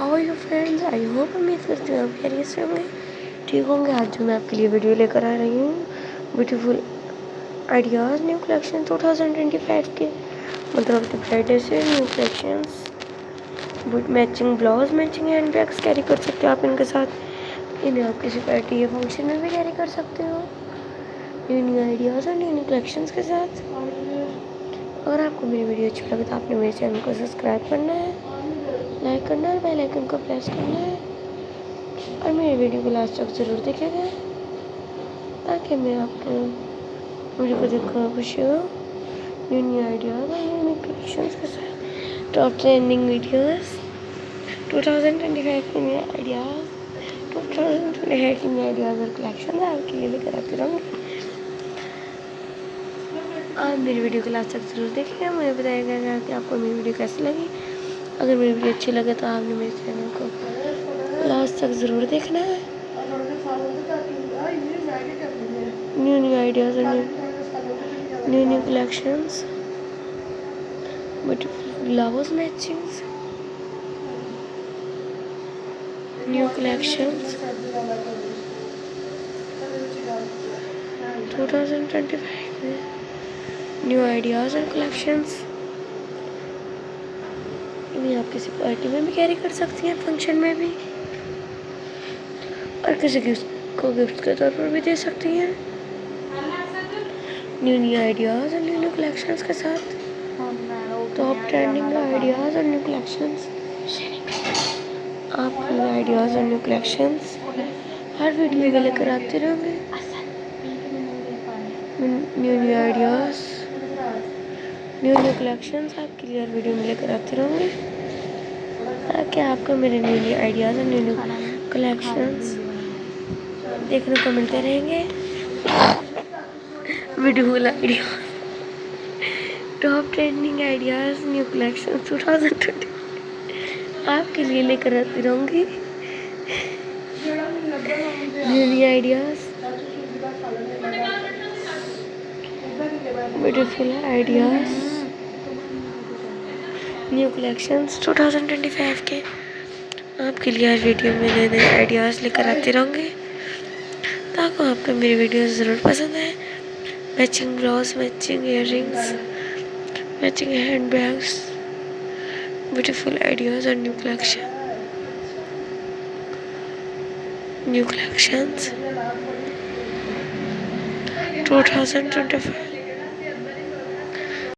How you friends, I hope उम्मीद करती हूँ आप खैरियत से होंगे, ठीक होंगे। आज जो मैं आपके लिए वीडियो लेकर आ रही हूँ ब्यूटीफुल आइडियाज़ न्यू कलेक्शन 2025 के, मतलब कि फ्राइडे से new collections with matching blouse, matching hand bags carry कर सकते हो आप इनके साथ। इन्हें आप किसी पार्टी या फंक्शन में भी कैरी कर सकते हो न्यू न्यू आइडियाज़ और न्यू न्यू कलेक्शंस के साथ। अगर आपको मेरी वीडियो अच्छी लगे तो आपने मेरे चैनल को सब्सक्राइब करना है, लाइक करना है, बेल आइकन को प्रेस करना है और मेरे वीडियो को लास्ट तक ज़रूर देखिएगा ताकि मैं आपको वीडियो को देखकर खुशी हो न्यू न्यू आइडियाज़ और न्यू न्यू कलेक्शंस के साथ। टॉप ट्रेंडिंग वीडियोस 2025 के न्यू आइडियाज़ 2025 के न्यू आइडियाज़ और कलेक्शन आपके लिए लेकर आती रहूँगी। आप मेरी वीडियो को लास्ट तक ज़रूर देखिएगा, मुझे बताइएगा कि आपको मेरी वीडियो कैसी लगी। अगर मेरी वीडियो अच्छी लगे तो आपने मेरे चैनल को लास्ट तक ज़रूर देखना है। न्यू न्यू आइडियाज़ और new new collections, beautiful blouse matchings, new collections 2025 में न्यू आइडियाज़ और कलेक्शंस। इन्हें आप किसी पार्टी में भी कैरी कर सकती हैं, फंक्शन में भी, और किसी गिफ्ट को गिफ्ट के तौर पर भी दे सकती हैं न्यू न्यू आइडियाज़ और न्यू न्यू कलेक्शंस के साथ। टॉप ट्रेंडिंग आइडियाज़ और न्यू कलेक्शंस, आप न्यू आइडियाज़ और न्यू कलेक्शंस हर वीडियो में लेकर आते रहेंगे। New new ideas new new collections आपके लिए हर वीडियो में लेकर आते रहेंगे ताकि आपको मेरे न्यू न्यू आइडियाज़ और न्यू न्यू कलेक्शंस देखने को मिलते रहेंगे। Beautiful idea top trending ideas new collection 2020 आपके लिए लेकर आती रहूँगी। New new ideas, beautiful ideas, new collections 2025 के आपके लिए हर वीडियो में नए नए आइडियाज़ लेकर आती रहूँगी ताकि आपको मेरी वीडियो ज़रूर पसंद आए। Matching blouse, matching earrings, matching hand bags, beautiful ideas और न्यू कलेक्शंस 2025।